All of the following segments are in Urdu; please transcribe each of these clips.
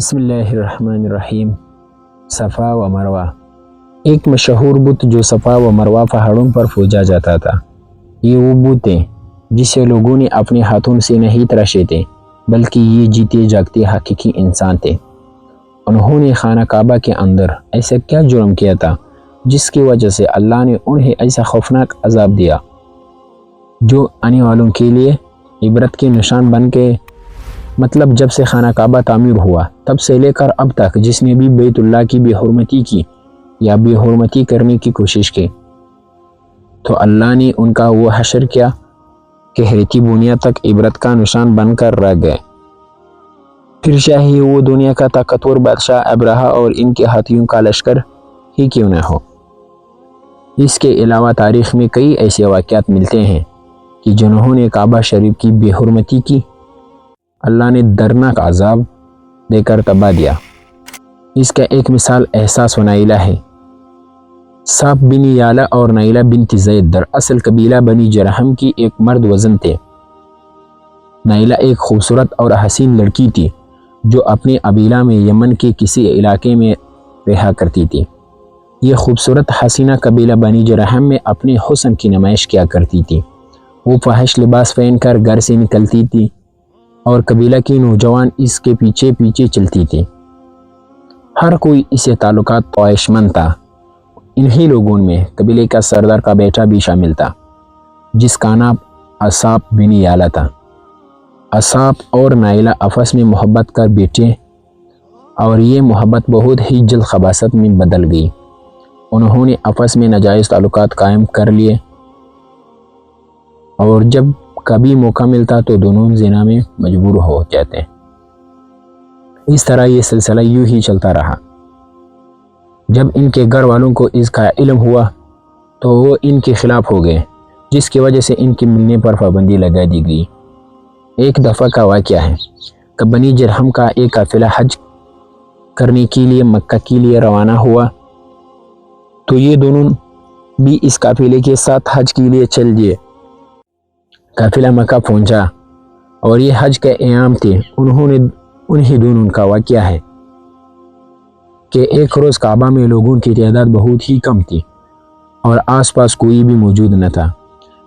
بسم اللہ الرحمن الرحیم۔ صفا و مروہ، ایک مشہور بت جو صفا و مروہ پہاڑوں پر پوجا جاتا تھا۔ یہ وہ بت ہیں جسے لوگوں نے اپنے ہاتھوں سے نہیں تراشے تھے، بلکہ یہ جیتے جاگتے حقیقی انسان تھے۔ انہوں نے خانہ کعبہ کے اندر ایسا کیا جرم کیا تھا جس کی وجہ سے اللہ نے انہیں ایسا خوفناک عذاب دیا جو آنے والوں کے لیے عبرت کے نشان بن کے مطلب جب سے خانہ کعبہ تعمیر ہوا تب سے لے کر اب تک جس نے بھی بیت اللہ کی بے حرمتی کی یا بے حرمتی کرنے کی کوشش کی تو اللہ نے ان کا وہ حشر کیا کہ ریتی بنیاد تک عبرت کا نشان بن کر رہ گئے۔ پھر چاہے وہ دنیا کا طاقتور بادشاہ ابرہہ اور ان کے ہاتھیوں کا لشکر ہی کیوں نہ ہو۔ اس کے علاوہ تاریخ میں کئی ایسے واقعات ملتے ہیں کہ جنہوں نے کعبہ شریف کی بے حرمتی کی اللہ نے دردناک عذاب دے کر تباہ دیا۔ اس کا ایک مثال احساس و نائلہ ہے۔ صاف بن یالہ اور نائلہ بنت زید دراصل قبیلہ بنی جرہم کی ایک مرد وزن تھے۔ نائلہ ایک خوبصورت اور حسین لڑکی تھی جو اپنے قبیلہ میں یمن کے کسی علاقے میں رہا کرتی تھی۔ یہ خوبصورت حسینہ قبیلہ بنی جرہم میں اپنے حسن کی نمائش کیا کرتی تھی۔ وہ فاحش لباس پہن کر گھر سے نکلتی تھی اور قبیلہ کی نوجوان اس کے پیچھے پیچھے چلتی تھی۔ ہر کوئی اسے تعلقات خواہش مند تھا۔ انہی لوگوں میں قبیلے کا سردار کا بیٹا بھی شامل تھا جس کا نام اصاف بن یالہ تھا۔ اصاف اور نائلہ آپس میں محبت کر بیٹھے اور یہ محبت بہت ہی جلد خباثت میں بدل گئی۔ انہوں نے آپس میں ناجائز تعلقات قائم کر لیے اور جب کبھی موقع ملتا تو دونوں زنا میں مجبور ہو جاتے۔ اس طرح یہ سلسلہ یوں ہی چلتا رہا۔ جب ان کے گھر والوں کو اس کا علم ہوا تو وہ ان کے خلاف ہو گئے، جس کی وجہ سے ان کے ملنے پر پابندی لگا دی گئی۔ ایک دفعہ کا واقعہ ہے کہ بنی جرہم کا ایک قافلہ حج کرنے کے لیے مکہ کے لیے روانہ ہوا تو یہ دونوں بھی اس قافلے کے ساتھ حج کے لیے چل دیے۔ قافلہ مکہ پہنچا اور یہ حج کے ایام تھے۔ انہی دونوں کا واقعہ ہے کہ ایک روز کعبہ میں لوگوں کی تعداد بہت ہی کم تھی اور آس پاس کوئی بھی موجود نہ تھا،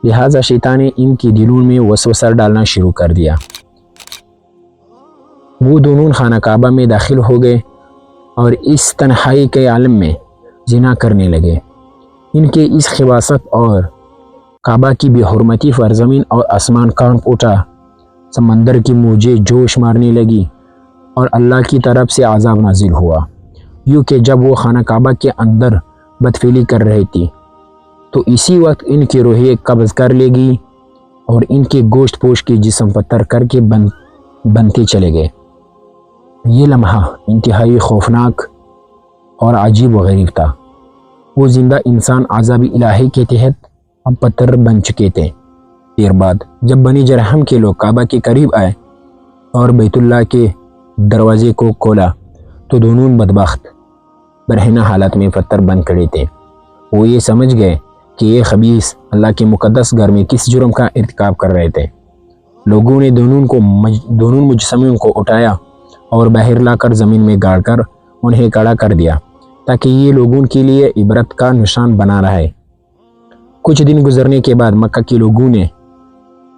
لہٰذا شیطان نے ان کے دلوں میں وسوسہ ڈالنا شروع کر دیا۔ وہ دونوں خانہ کعبہ میں داخل ہو گئے اور اس تنہائی کے عالم میں زنا کرنے لگے۔ ان کے اس خباثت اور کعبہ کی بے حرمتی پر زمین اور آسمان کانپ اٹھا، سمندر کی موجیں جوش مارنے لگی اور اللہ کی طرف سے عذاب نازل ہوا۔ یوں کہ جب وہ خانہ کعبہ کے اندر بدفعلی کر رہی تھی تو اسی وقت ان کی روحیں قبض کر لے گئی اور ان کے گوشت پوش کے جسم پتھر کر کے بنتے چلے گئے۔ یہ لمحہ انتہائی خوفناک اور عجیب و غریب تھا۔ وہ زندہ انسان عذاب الہی کے تحت اب پتھر بن چکے تھے۔ دیر بعد جب بنی جرہم کے لوگ کعبہ کے قریب آئے اور بیت اللہ کے دروازے کو کھولا تو دونوں بدبخت برہنہ حالت میں پتھر بن کھڑے تھے۔ وہ یہ سمجھ گئے کہ یہ خبیث اللہ کے مقدس گھر میں کس جرم کا ارتکاب کر رہے تھے۔ لوگوں نے دونوں مجسموں کو اٹھایا اور باہر لا کر زمین میں گاڑ کر انہیں کھڑا کر دیا تاکہ یہ لوگوں کے لیے عبرت کا نشان بنا رہے۔ کچھ دن گزرنے کے بعد مکہ کے لوگوں نے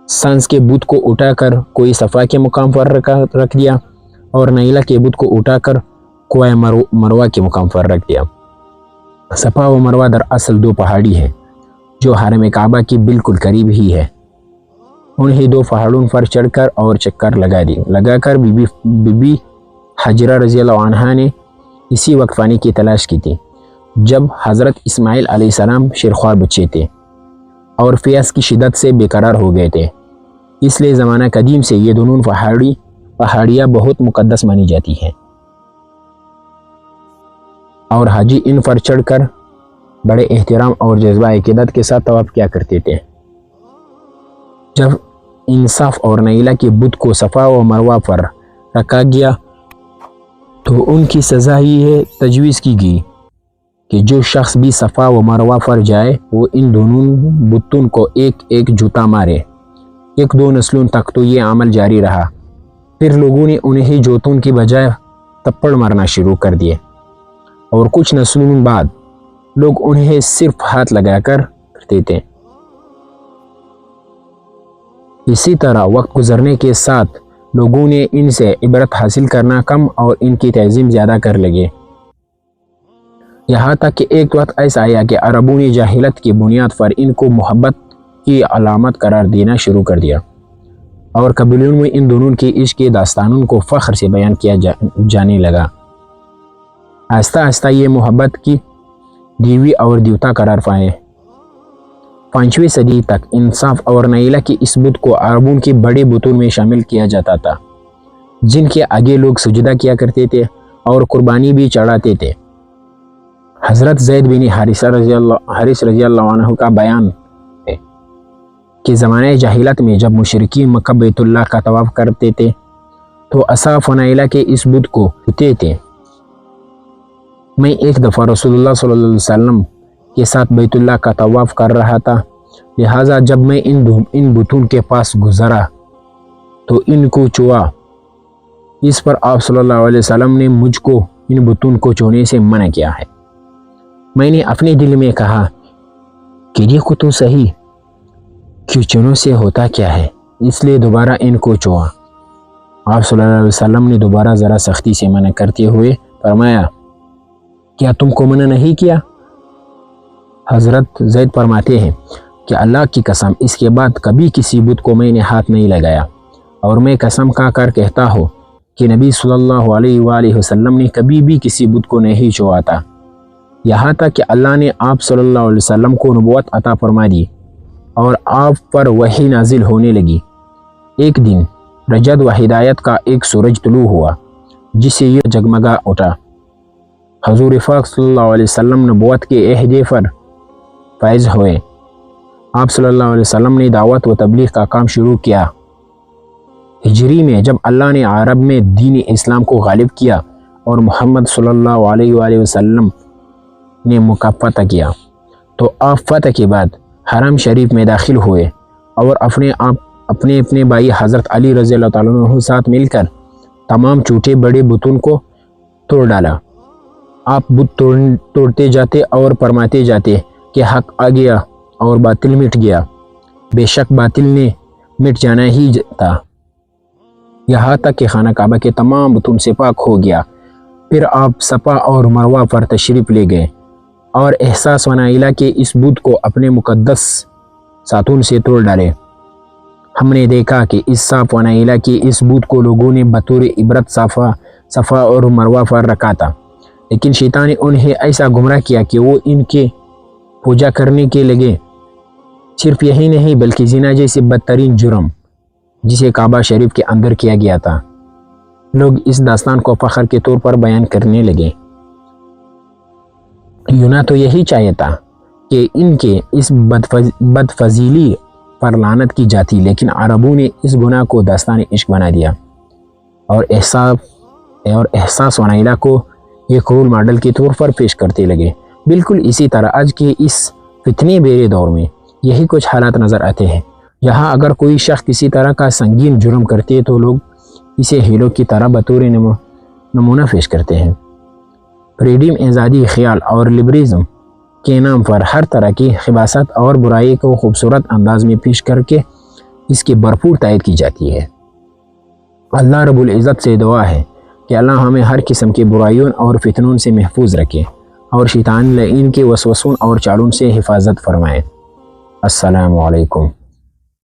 سانس کے بت کو اٹھا کر کوئی صفا کے مقام پر رکھ دیا اور نائلہ کے بت کو اٹھا کر کوہ مروہ کے مقام پر رکھ دیا۔ صفا و مروہ دراصل دو پہاڑی ہیں جو حرم کعبہ کے بالکل قریب ہی ہے۔ انہیں دو پہاڑوں پر چڑھ کر اور چکر لگا کر بی بی حجرہ رضی اللہ عنہا نے اسی وقت پانی کی تلاش کی تھی جب حضرت اسماعیل علیہ السلام شیرخوار بچے تھے اور پیاس کی شدت سے بے قرار ہو گئے تھے۔ اس لیے زمانہ قدیم سے یہ دونوں پہاڑیاں بہت مقدس مانی جاتی ہیں اور حاجی ان پر چڑھ کر بڑے احترام اور جذبہ عقیدت کے ساتھ طواف کیا کرتے تھے۔ جب انصاف اور نائلہ کے بت کو صفا و مروہ پر رکھا گیا تو ان کی سزا یہ تجویز کی گئی کہ جو شخص بھی صفا و مروہ پر جائے وہ ان دونوں بتوں کو ایک ایک جوتا مارے۔ ایک دو نسلوں تک تو یہ عمل جاری رہا۔ پھر لوگوں نے انہیں جوتوں کی بجائے تپڑ مارنا شروع کر دیے اور کچھ نسلوں بعد لوگ انہیں صرف ہاتھ لگا کر کرتے تھے۔ اسی طرح وقت گزرنے کے ساتھ لوگوں نے ان سے عبرت حاصل کرنا کم اور ان کی تعظیم زیادہ کر لگے، یہاں تک کہ ایک وقت ایسا آیا کہ عربوں نے جاہلیت کی بنیاد پر ان کو محبت کی علامت قرار دینا شروع کر دیا، اور قبیلوں میں ان دونوں کی عشق کی داستانوں کو فخر سے بیان کیا جانے لگا۔ آہستہ آہستہ یہ محبت کی دیوی اور دیوتا قرار پائے۔ 5ویں صدی تک انصاف اور نیلا کی اس بت کو عربوں کے بڑے بتوں میں شامل کیا جاتا تھا، جن کے آگے لوگ سجدہ کیا کرتے تھے اور قربانی بھی چڑھاتے تھے۔ حضرت زید بن حارثہ رضی اللہ عنہ کا بیان ہے کہ زمانہ جاہلیت میں جب مشرکین مکہ بیت اللہ کا طواف کرتے تھے تو اصحاب نیلا کے اس بت کو پوجتے تھے۔ میں ایک دفعہ رسول اللہ صلی اللہ علیہ وسلم کے ساتھ بیت اللہ کا طواف کر رہا تھا، لہٰذا جب میں ان بتوں کے پاس گزرا تو ان کو چھوا۔ اس پر آپ صلی اللہ علیہ وسلم نے مجھ کو ان بتوں کو چھونے سے منع کیا ہے۔ میں نے اپنے دل میں کہا کہ یہ کو تو صحیح، کیوں چھونے سے ہوتا کیا ہے، اس لیے دوبارہ ان کو چھوا۔ آپ صلی اللہ علیہ وسلم نے دوبارہ ذرا سختی سے منع کرتے ہوئے فرمایا، کیا تم کو منع نہیں کیا؟ حضرت زید فرماتے ہیں کہ اللہ کی قسم اس کے بعد کبھی کسی بت کو میں نے ہاتھ نہیں لگایا، اور میں قسم کھا کر کہتا ہوں کہ نبی صلی اللہ علیہ وآلہ وسلم نے کبھی بھی کسی بت کو نہیں چھوا تھا، یہاں تک کہ اللہ نے آپ صلی اللہ علیہ وسلم کو نبوت عطا فرما دی اور آپ پر وحی نازل ہونے لگی۔ ایک دن رجد و ہدایت کا ایک سورج طلوع ہوا جس سے یہ جگمگا اٹھا۔ حضور پاک صلی اللہ علیہ وسلم نبوت کے عہدے پر فائز ہوئے۔ آپ صلی اللہ علیہ وسلم نے دعوت و تبلیغ کا کام شروع کیا۔ ہجری میں جب اللہ نے عرب میں دین اسلام کو غالب کیا اور محمد صلی اللہ علیہ وآلہ وسلم نے مکہ فتح کیا تو آپ فتح کے بعد حرم شریف میں داخل ہوئے اور اپنے بھائی حضرت علی رضی اللہ تعالیٰ عنہ ساتھ مل کر تمام چھوٹے بڑے بتوں کو توڑ ڈالا۔ آپ بت توڑتے جاتے اور فرماتے جاتے کہ حق آ گیا اور باطل مٹ گیا، بے شک باطل نے مٹ جانا ہی تھا، یہاں تک کہ خانہ کعبہ کے تمام بتوں سے پاک ہو گیا۔ پھر آپ صفا اور مروہ پر تشریف لے گئے اور احساس و نائلہ کے اس بت کو اپنے مقدس ساتون سے توڑ ڈالے۔ ہم نے دیکھا کہ اس صاف و نائلہ کے اس بت کو لوگوں نے بطور عبرت صفا اور مروہ پر رکھا تھا، لیکن شیطان نے انہیں ایسا گمراہ کیا کہ وہ ان کے پوجا کرنے کے لگے۔ صرف یہی نہیں بلکہ زنا جیسے بدترین جرم جسے کعبہ شریف کے اندر کیا گیا تھا، لوگ اس داستان کو فخر کے طور پر بیان کرنے لگے۔ یونا تو یہی چاہیے تھا کہ ان کے اس بدفضیلی پر لعنت کی جاتی، لیکن عربوں نے اس گناہ کو داستان عشق بنا دیا اور احساس و نائلہ کو ایک رول ماڈل کے طور پر پیش کرتے لگے۔ بالکل اسی طرح آج کے اس فتنے بیرے دور میں یہی کچھ حالات نظر آتے ہیں، جہاں اگر کوئی شخص کسی طرح کا سنگین جرم کرتے تو لوگ اسے ہیرو کی طرح بطور نمونہ پیش کرتے ہیں۔ فریڈم، آزادی خیال اور لبرلزم کے نام پر ہر طرح کی خباثت اور برائی کو خوبصورت انداز میں پیش کر کے اس کی بھرپور تائید کی جاتی ہے۔ اللہ رب العزت سے دعا ہے کہ اللہ ہمیں ہر قسم کی برائیوں اور فتنوں سے محفوظ رکھے اور شیطان لعین کے وسوسوں اور چالوں سے حفاظت فرمائے۔ السلام علیکم۔